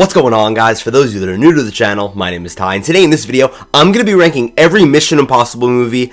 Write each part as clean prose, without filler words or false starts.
What's going on, guys? For those of you that are new to the channel, my name is Ty, and today in this video, I'm going to be ranking every Mission Impossible movie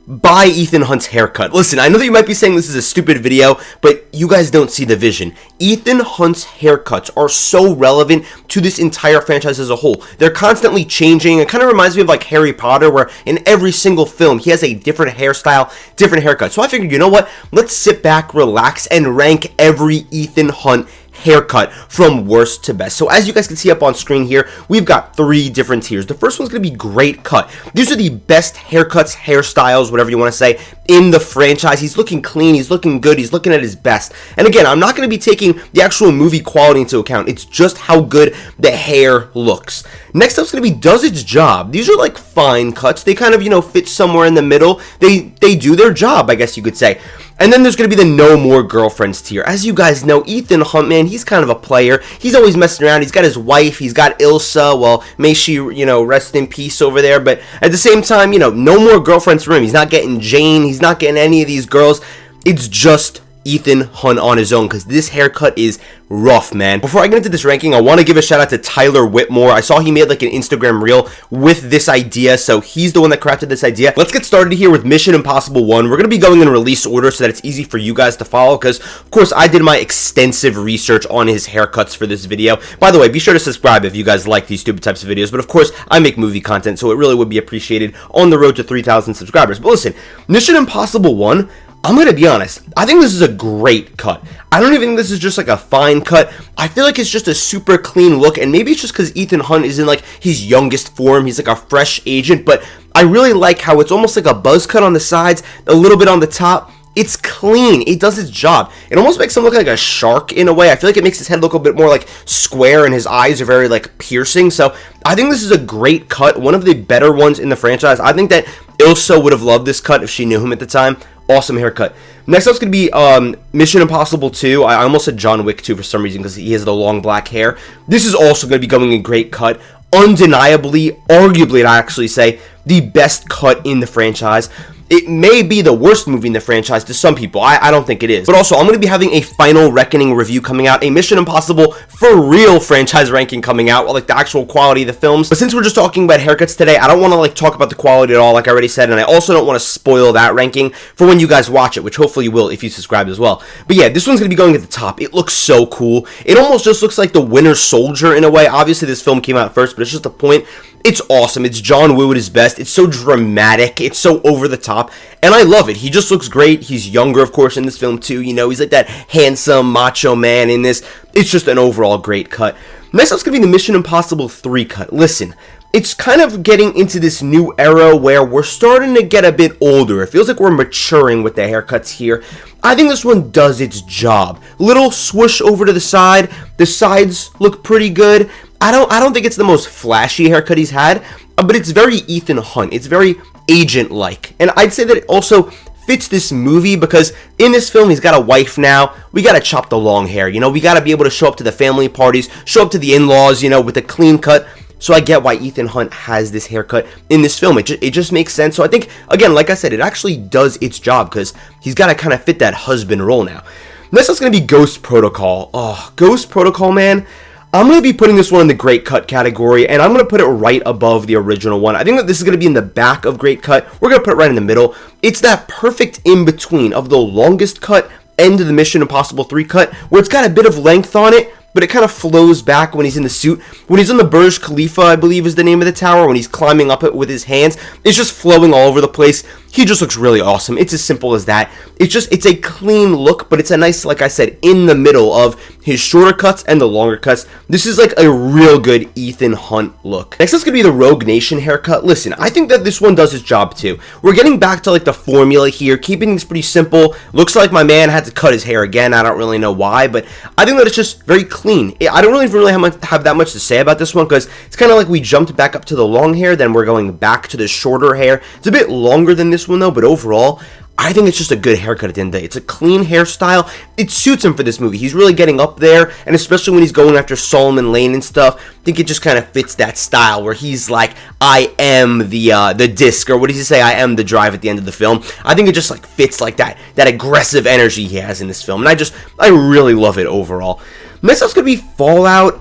by Ethan Hunt's haircut. Listen, I know that you might be saying this is a stupid video, but you guys don't see the vision. Ethan Hunt's haircuts are so relevant to this entire franchise as a whole. They're constantly changing. It kind of reminds me of like Harry Potter, where in every single film, he has a different hairstyle, different haircut. So I figured, you know what? Let's sit back, relax, and rank every Ethan Hunt haircut from worst to best. So as you guys can see up on screen here, we've got three different tiers. The first one's going to be great cut. These are the best haircuts, hairstyles, whatever you want to say, in the franchise. He's looking clean, he's looking good, he's looking at his best. And again, I'm not going to be taking the actual movie quality into account. It's just how good the hair looks. Next up's going to be does its job. These are like fine cuts. They kind of, fit somewhere in the middle. They do their job, I guess you could say. And then there's going to be the no more girlfriends tier. As you guys know, Ethan Hunt, man, he's kind of a player. He's always messing around. He's got his wife. He's got Ilsa. Well, may she, rest in peace over there. But at the same time, no more girlfriends for him. He's not getting Jane. He's not getting any of these girls. It's just Ethan Hunt on his own, because this haircut is rough, man. Before I get into this ranking, I want to give a shout out to Tyler Whitmore. I saw he made like an Instagram reel with this idea, so he's the one that crafted this idea. Let's get started here with Mission Impossible 1. We're going to be going in release order so that it's easy for you guys to follow, because of course I did my extensive research on his haircuts for this video. By the way, be sure to subscribe if you guys like these stupid types of videos, but of course I make movie content, so it really would be appreciated on the road to 3,000 subscribers. But listen, Mission Impossible 1, I'm going to be honest, I think this is a great cut. I don't even think this is just like a fine cut. I feel like it's just a super clean look, and maybe it's just because Ethan Hunt is in like his youngest form. He's like a fresh agent, but I really like how it's almost like a buzz cut on the sides, a little bit on the top. It's clean. It does its job. It almost makes him look like a shark in a way. I feel like it makes his head look a bit more like square, and his eyes are very like piercing. So I think this is a great cut, one of the better ones in the franchise. I think that Ilsa would have loved this cut if she knew him at the time. Awesome haircut. Next up's going to be Mission Impossible 2. I almost said John Wick 2 for some reason because he has the long black hair. This is also going to be going in great cut. Undeniably, arguably, I'd actually say, the best cut in the franchise. It may be the worst movie in the franchise to some people. I don't think it is. But also, I'm going to be having a Final Reckoning review coming out, a Mission Impossible for real franchise ranking coming out, like the actual quality of the films. But since we're just talking about haircuts today, I don't want to talk about the quality at all, like I already said, and I also don't want to spoil that ranking for when you guys watch it, which hopefully you will if you subscribe as well. But yeah, this one's going to be going at the top. It looks so cool. It almost just looks like the Winter Soldier in a way. Obviously, this film came out first, but it's just the point. It's awesome. It's John Woo at his best. It's so dramatic. It's so over the top. And I love it. He just looks great. He's younger, of course, in this film, too. He's like that handsome, macho man in this. It's just an overall great cut. Next up's going to be the Mission Impossible 3 cut. Listen, it's kind of getting into this new era where we're starting to get a bit older. It feels like we're maturing with the haircuts here. I think this one does its job. Little swoosh over to the side. The sides look pretty good. I don't think it's the most flashy haircut he's had, but it's very Ethan Hunt. It's very agent-like. And I'd say that it also fits this movie because in this film, he's got a wife now. We got to chop the long hair. We got to be able to show up to the family parties, show up to the in-laws, with a clean cut. So I get why Ethan Hunt has this haircut in this film. It just makes sense. So I think, again, like I said, it actually does its job because he's got to kind of fit that husband role now. Next up's going to be Ghost Protocol. Oh, Ghost Protocol, man. I'm going to be putting this one in the great cut category, and I'm going to put it right above the original one. I think that this is going to be in the back of great cut. We're going to put it right in the middle. It's that perfect in-between of the longest cut and the Mission Impossible 3 cut, where it's got a bit of length on it, but it kind of flows back when he's in the suit. When he's on the Burj Khalifa, I believe is the name of the tower, when he's climbing up it with his hands, it's just flowing all over the place. He just looks really awesome. It's as simple as that. It's a clean look, but it's a nice, like I said, in the middle of his shorter cuts and the longer cuts. This is like a real good Ethan Hunt look. Next, that's going to be the Rogue Nation haircut. Listen, I think that this one does its job too. We're getting back to like the formula here, keeping things pretty simple. Looks like my man had to cut his hair again. I don't really know why, but I think that it's just very clean. I don't really have that much to say about this one because it's kind of like we jumped back up to the long hair, then we're going back to the shorter hair. It's a bit longer than this one though, but overall, I think it's just a good haircut at the end of the day. It's a clean hairstyle. It suits him for this movie. He's really getting up there, and especially when he's going after Solomon Lane and stuff, I think it just kind of fits that style where he's like, I am the disc, or what does he say? I am the drive at the end of the film. I think it just like fits like that aggressive energy he has in this film, and I really love it overall. Next up's going to be Fallout.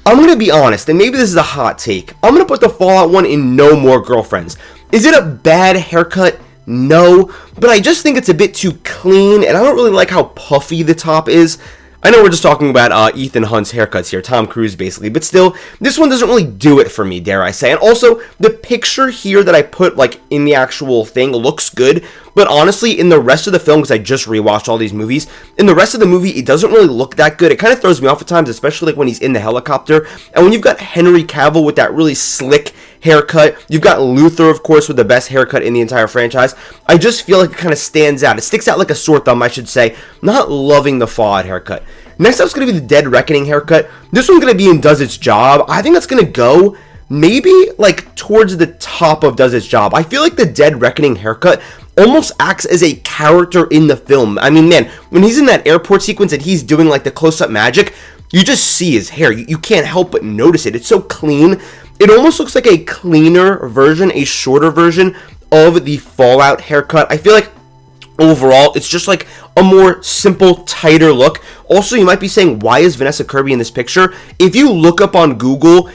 I'm going to be honest, and maybe this is a hot take. I'm going to put the Fallout one in No More Girlfriends. Is it a bad haircut? No, but I just think it's a bit too clean, and I don't really like how puffy the top is. I know we're just talking about Ethan Hunt's haircuts here, Tom Cruise basically, but still, this one doesn't really do it for me, dare I say. And also, the picture here that I put like in the actual thing looks good, but honestly, in the rest of the film, because I just rewatched all these movies, in the rest of the movie, it doesn't really look that good. It kind of throws me off at times, especially like when he's in the helicopter, and when you've got Henry Cavill with that really slick haircut, you've got Luther, of course, with the best haircut in the entire franchise. I just feel like it kind of stands out. It sticks out like a sore thumb, I should say. Not loving the Fallout haircut. Next up is going to be the Dead Reckoning haircut. This one's going to be in Does Its Job. I think that's going to go maybe like towards the top of Does Its Job. I feel like the Dead Reckoning haircut almost acts as a character in the film. I mean, man, when he's in that airport sequence and he's doing like the close-up magic, you just see his hair. You can't help but notice it. It's so clean. It almost looks like a cleaner version, a shorter version of the Fallout haircut. I feel like overall, it's just like a more simple, tighter look. Also, you might be saying, why is Vanessa Kirby in this picture? If you look up on Google,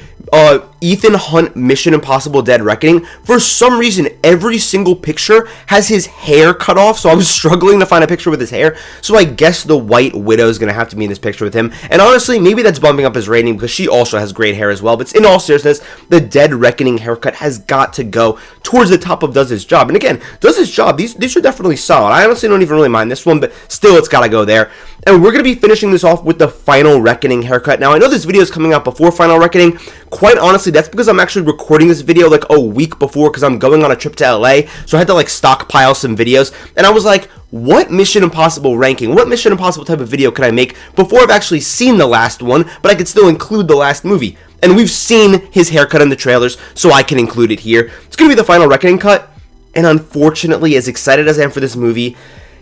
Ethan Hunt Mission Impossible Dead Reckoning, for some reason, every single picture has his hair cut off, so I was struggling to find a picture with his hair, so I guess the White Widow is going to have to be in this picture with him, and honestly, maybe that's bumping up his rating, because she also has great hair as well, but in all seriousness, the Dead Reckoning haircut has got to go towards the top of Does Its Job, and again, Does Its Job, these are definitely solid. I honestly don't even really mind this one, but still, it's got to go there, and we're going to be finishing this off with the Final Reckoning haircut. Now, I know this video is coming out before Final Reckoning. Quite honestly, that's because I'm actually recording this video like a week before because I'm going on a trip to LA, so I had to like stockpile some videos, and I was like, what Mission Impossible ranking, what Mission Impossible type of video could I make before I've actually seen the last one, but I could still include the last movie? And we've seen his haircut in the trailers, so I can include it here. It's going to be the Final Reckoning cut, and unfortunately, as excited as I am for this movie,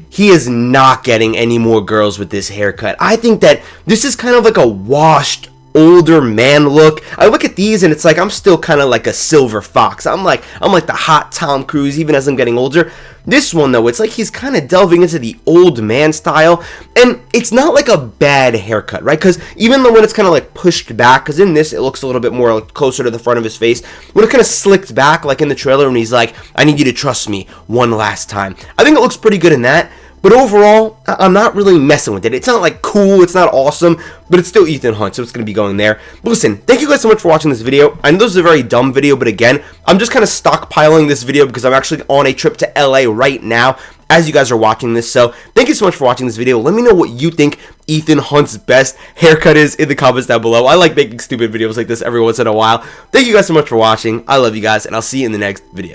he is not getting any more girls with this haircut. I think that this is kind of like a washed, older man look. I look at these and it's like I'm still kind of like a silver fox. I'm like the hot Tom Cruise even as I'm getting older. This one though, it's like he's kind of delving into the old man style, and it's not like a bad haircut, right? Because even though when it's kind of like pushed back, because in this it looks a little bit more like closer to the front of his face, when it kind of slicked back like in the trailer when he's like, I need you to trust me one last time, I think it looks pretty good in that. But overall, I'm not really messing with it. It's not like cool, it's not awesome, but it's still Ethan Hunt, so it's going to be going there. But listen, thank you guys so much for watching this video. I know this is a very dumb video, but again, I'm just kind of stockpiling this video because I'm actually on a trip to LA right now as you guys are watching this. So thank you so much for watching this video. Let me know what you think Ethan Hunt's best haircut is in the comments down below. I like making stupid videos like this every once in a while. Thank you guys so much for watching. I love you guys, and I'll see you in the next video.